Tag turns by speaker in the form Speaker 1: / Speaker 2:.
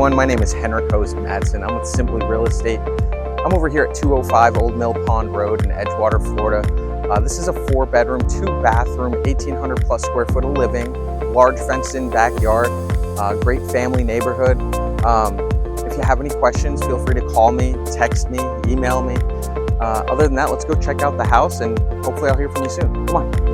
Speaker 1: everyone, my name is Host-Madsen. I'm with Simply Real Estate. I'm over here at 205 Old Mill Pond Road in Edgewater, Florida. This is a 4-bedroom, 2-bathroom, 1,800 plus square foot of living, large fenced-in backyard, great family neighborhood. If you have any questions, feel free to call me, text me, email me. Other than that, let's go check out the house and hopefully I'll hear from you soon. Come on.